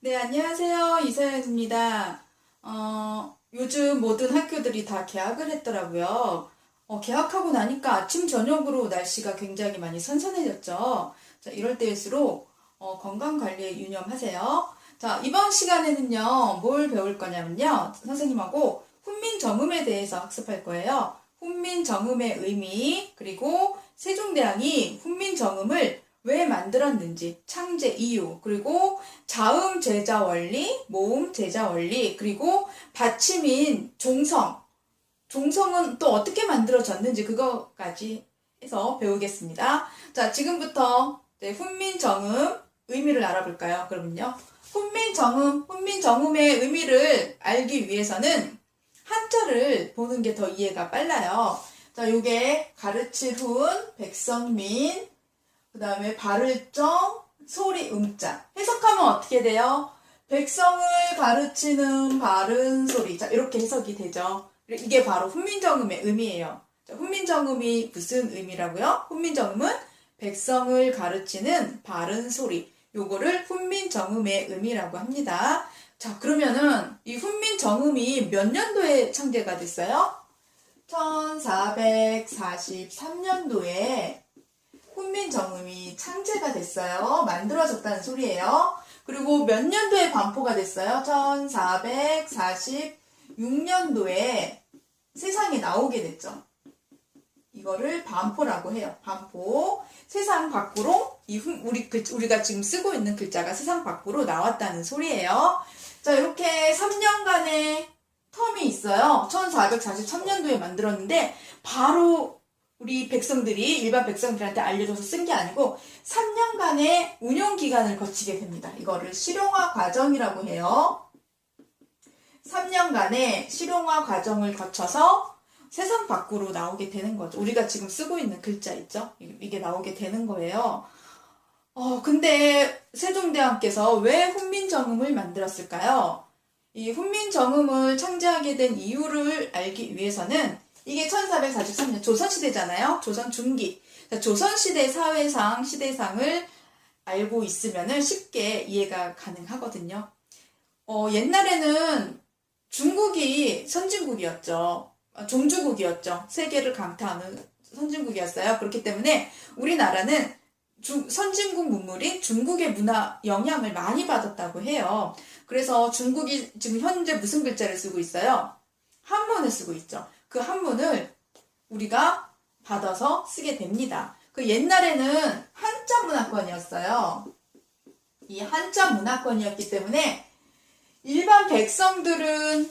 네, 안녕하세요. 이서연입니다. 요즘 모든 학교들이 다 개학을 했더라고요. 개학하고 나니까 아침, 저녁으로 날씨가 굉장히 많이 선선해졌죠. 자, 이럴 때일수록 건강 관리에 유념하세요. 자, 이번 시간에는요, 뭘 배울 거냐면요. 선생님하고 훈민정음에 대해서 학습할 거예요. 훈민정음의 의미, 그리고 세종대왕이 훈민정음을 왜 만들었는지, 창제 이유, 그리고 자음 제자 원리, 모음 제자 원리, 그리고 받침인 종성, 종성은 또 어떻게 만들어졌는지 그거까지 해서 배우겠습니다. 자, 지금부터 훈민정음 의미를 알아볼까요? 그러면요. 훈민정음의 의미를 알기 위해서는 한자를 보는 게 더 이해가 빨라요. 자, 요게 가르칠 훈, 백성민, 그 다음에 발을정, 소리, 음자. 해석하면 어떻게 돼요? 백성을 가르치는 바른 소리. 자, 이렇게 해석이 되죠. 이게 바로 훈민정음의 의미예요. 자, 훈민정음이 무슨 의미라고요? 훈민정음은 백성을 가르치는 바른 소리. 요거를 훈민정음의 의미라고 합니다. 자, 그러면은 이 훈민정음이 몇 년도에 창제가 됐어요? 1443년도에 훈민정음이 창제가 됐어요. 만들어졌다는 소리예요. 그리고 몇 년도에 반포가 됐어요? 1446년도에 세상에 나오게 됐죠. 이거를 반포라고 해요. 반포. 세상 밖으로 우리가 지금 쓰고 있는 글자가 세상 밖으로 나왔다는 소리예요. 자, 이렇게 3년간의 텀이 있어요. 1443년도에 만들었는데 바로 우리 백성들이 일반 백성들한테 알려줘서 쓴 게 아니고 3년간의 운용 기간을 거치게 됩니다. 이거를 실용화 과정이라고 해요. 3년간의 실용화 과정을 거쳐서 세상 밖으로 나오게 되는 거죠. 우리가 지금 쓰고 있는 글자 있죠? 이게 나오게 되는 거예요. 근데 세종대왕께서 왜 훈민정음을 만들었을까요? 이 훈민정음을 창제하게 된 이유를 알기 위해서는 이게 1443년 조선시대잖아요. 조선 중기. 조선시대 사회상, 시대상을 알고 있으면 쉽게 이해가 가능하거든요. 옛날에는 중국이 선진국이었죠. 종주국이었죠. 세계를 강타하는 선진국이었어요. 그렇기 때문에 우리나라는 선진국 문물인 중국의 문화 영향을 많이 받았다고 해요. 그래서 중국이 지금 현재 무슨 글자를 쓰고 있어요? 한문을 쓰고 있죠. 그 한문을 우리가 받아서 쓰게 됩니다. 그 옛날에는 한자 문화권이었어요. 이 한자 문화권이었기 때문에 일반 백성들은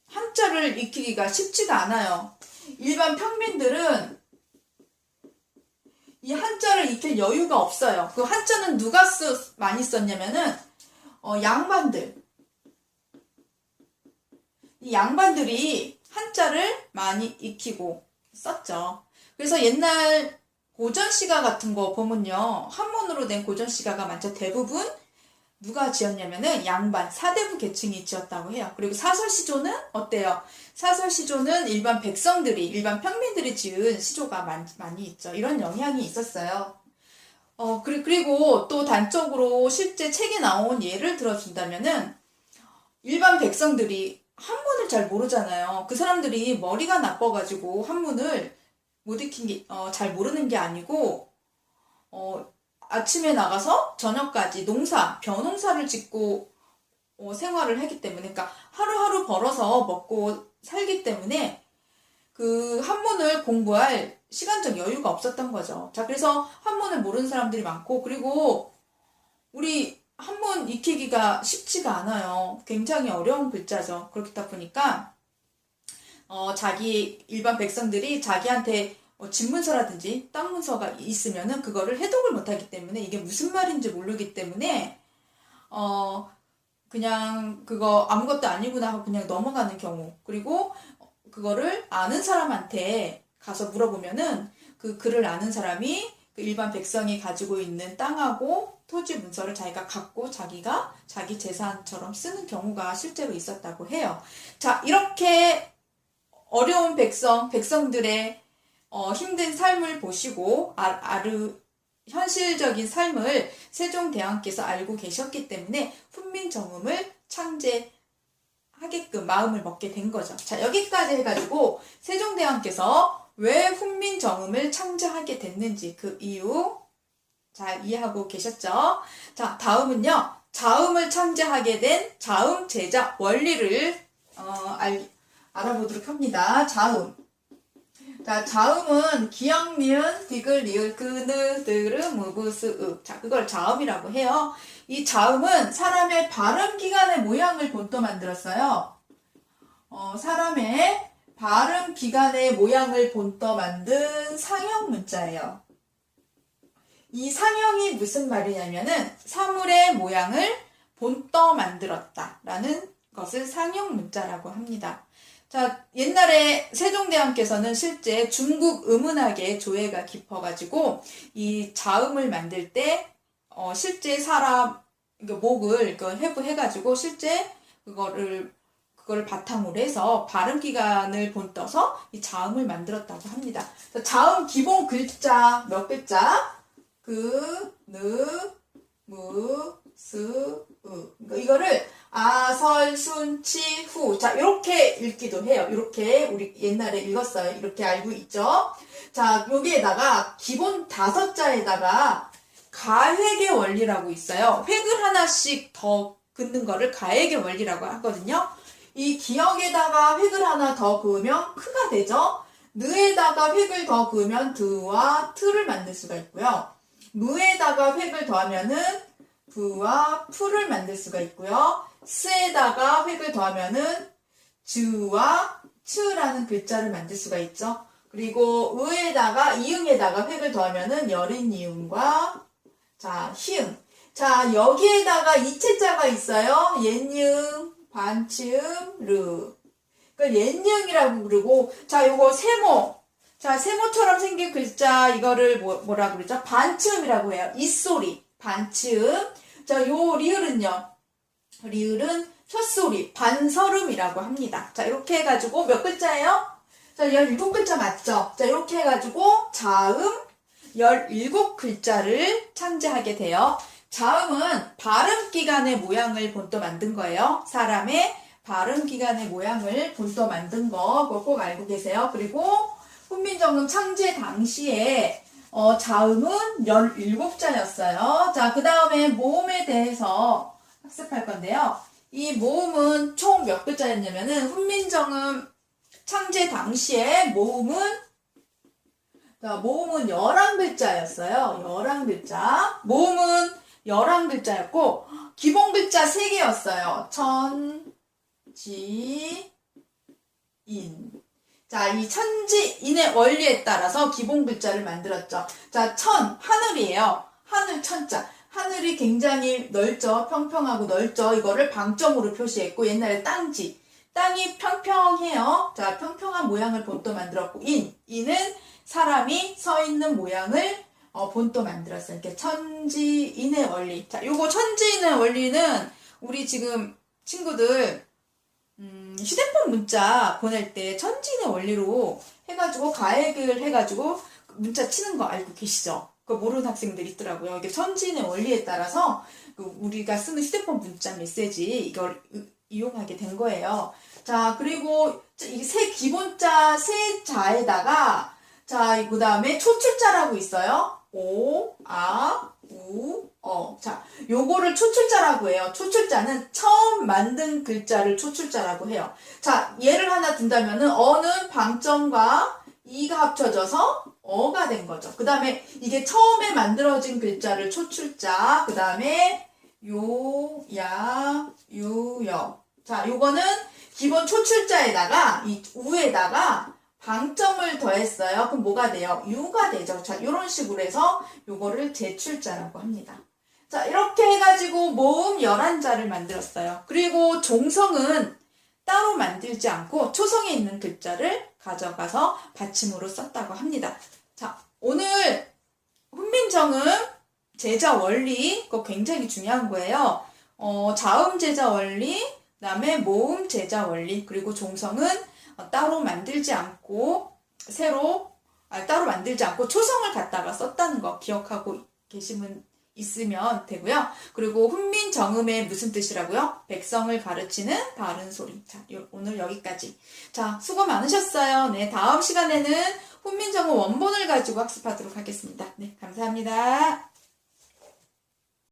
한자를 익히기가 쉽지가 않아요. 일반 평민들은 이 한자를 익힐 여유가 없어요. 그 한자는 누가 많이 썼냐면은 양반들. 이 양반들이 한자를 많이 익히고 썼죠. 그래서 옛날 고전시가 같은 거 보면요. 한문으로 된 고전시가가 많죠. 대부분 누가 지었냐면은 양반, 사대부 계층이 지었다고 해요. 그리고 사설시조는 어때요? 사설시조는 일반 백성들이, 일반 평민들이 지은 시조가 많이 있죠. 이런 영향이 있었어요. 그리고 또 단적으로 실제 책에 나온 예를 들어준다면은 일반 백성들이 한문을 잘 모르잖아요. 그 사람들이 머리가 나빠가지고 한문을 못 익힌 게, 잘 모르는 게 아니고, 아침에 나가서 저녁까지 벼농사를 짓고 생활을 하기 때문에, 그러니까 하루하루 벌어서 먹고 살기 때문에 그 한문을 공부할 시간적 여유가 없었던 거죠. 자, 그래서 한문을 모르는 사람들이 많고, 그리고 우리 한문 익히기가 쉽지가 않아요. 굉장히 어려운 글자죠. 그렇다 보니까 자기 일반 백성들이 자기한테 집문서라든지 땅 문서가 있으면은 그거를 해독을 못하기 때문에 이게 무슨 말인지 모르기 때문에 그냥 그거 아무것도 아니구나 하고 그냥 넘어가는 경우, 그리고 그거를 아는 사람한테 가서 물어보면은 그 글을 아는 사람이 그 일반 백성이 가지고 있는 땅하고 토지 문서를 자기가 갖고 자기가 자기 재산처럼 쓰는 경우가 실제로 있었다고 해요. 자, 이렇게 어려운 백성들의 힘든 삶을 보시고 현실적인 삶을 세종대왕께서 알고 계셨기 때문에 훈민정음을 창제하게끔 마음을 먹게 된 거죠. 자, 여기까지 해가지고 세종대왕께서 왜 훈민정음을 창제하게 됐는지 그 이유 잘 이해하고 계셨죠? 자, 다음은요. 자음을 창제하게 된 자음 제자 원리를 알아보도록 합니다. 자음. 자, 자음은 기역, 니은, 디귿, 리을, 끄느, 드르, 무브, 스으. 자, 그걸 자음이라고 해요. 이 자음은 사람의 발음 기관의 모양을 본떠 만들었어요. 사람의 발음 기관의 모양을 본떠 만든 상형 문자예요. 이 상형이 무슨 말이냐면은 사물의 모양을 본떠 만들었다라는 것을 상형 문자라고 합니다. 자, 옛날에 세종대왕께서는 실제 중국 음운학에 조예가 깊어가지고 이 자음을 만들 때 실제 사람 목을 해부해가지고 실제 그거를 바탕으로 해서 발음 기관을 본떠서 이 자음을 만들었다고 합니다. 자음 기본 글자 몇 글자? 그, 느, 무, 스, 으. 이거를 설, 순, 치, 후. 자, 이렇게 읽기도 해요. 이렇게 우리 옛날에 읽었어요. 이렇게 알고 있죠? 자, 여기에다가 기본 5자에다가 가획의 원리라고 있어요. 획을 하나씩 더 긋는 거를 가획의 원리라고 하거든요. 이 기역에다가 획을 하나 더 그으면 크가 되죠? 느에다가 획을 더 그으면 드와 트를 만들 수가 있고요. 무에다가 획을 더하면은 부와 푸를 만들 수가 있고요. 스에다가 획을 더하면은 즈와 츠라는 글자를 만들 수가 있죠. 그리고 의에다가 이응에다가 획을 더하면은 여린 이응과 자 희응. 자, 여기에다가 이체자가 있어요. 옛이응, 반치음, 르. 그걸 옛이응이라고 부르고, 자, 요거 세모. 자, 세모처럼 생긴 글자, 이거를 뭐라고 그러죠? 반치음이라고 해요. 이소리, 반치음. 자, 요 리을은요. 리을은 혀소리, 반설음이라고 합니다. 자, 이렇게 해가지고 몇 글자예요? 자, 17글자 맞죠? 자, 이렇게 해가지고 자음 17글자를 창제하게 돼요. 자음은 발음기관의 모양을 본떠 만든 거예요. 사람의 발음기관의 모양을 본떠 만든 거, 그거 꼭 알고 계세요. 그리고 훈민정음 창제 당시에 자음은 17자였어요. 자, 그 다음에 모음에 대해서 학습할 건데요. 이 모음은 총 몇 글자였냐면은 훈민정음 창제 당시에 모음은 11글자였어요. 11글자. 모음은 11글자였고 기본 글자 3개였어요. 천, 지, 인. 자, 이 천지인의 원리에 따라서 기본 글자를 만들었죠. 자, 천, 하늘이에요. 하늘 천자. 하늘이 굉장히 넓죠. 평평하고 넓죠. 이거를 방점으로 표시했고, 옛날에 땅지. 땅이 평평해요. 자, 평평한 모양을 본떠 만들었고, 인은 사람이 서 있는 모양을 본떠 만들었어요. 이렇게 천지인의 원리. 자, 요거 천지인의 원리는 우리 지금 친구들 휴대폰 문자 보낼 때 천지인의 원리로 해가지고 가액을 해가지고 문자 치는 거 알고 계시죠? 그거 모르는 학생들 있더라고요. 이게 천지인의 원리에 따라서 우리가 쓰는 휴대폰 문자 메시지 이걸 이용하게 된 거예요. 자, 그리고 이 기본자 세 자에다가 자, 그 다음에 초출자라고 있어요. 오, 아, 우, 어. 자, 요거를 초출자라고 해요. 초출자는 처음 만든 글자를 초출자라고 해요. 자, 예를 하나 든다면은 어는 방점과 이가 합쳐져서 어가 된 거죠. 그 다음에 이게 처음에 만들어진 글자를 초출자. 그 다음에 요, 야, 유, 여. 자, 요거는 기본 초출자에다가 이 우에다가 방점을 더했어요. 그럼 뭐가 돼요? 유가 되죠. 자, 이런 식으로 해서 요거를 제출자라고 합니다. 자, 이렇게 해가지고 모음 11자를 만들었어요. 그리고 종성은 따로 만들지 않고 초성에 있는 글자를 가져가서 받침으로 썼다고 합니다. 자, 오늘 훈민정음 제자 원리, 그거 굉장히 중요한 거예요. 자음 제자 원리, 그다음에 모음 제자 원리, 그리고 종성은 따로 만들지 않고 따로 만들지 않고 초성을 갖다가 썼다는 거 기억하고 계시면 있으면 되고요. 그리고 훈민정음의 무슨 뜻이라고요? 백성을 가르치는 바른 소리. 자, 오늘 여기까지. 자, 수고 많으셨어요. 네, 다음 시간에는 훈민정음 원본을 가지고 학습하도록 하겠습니다. 네, 감사합니다.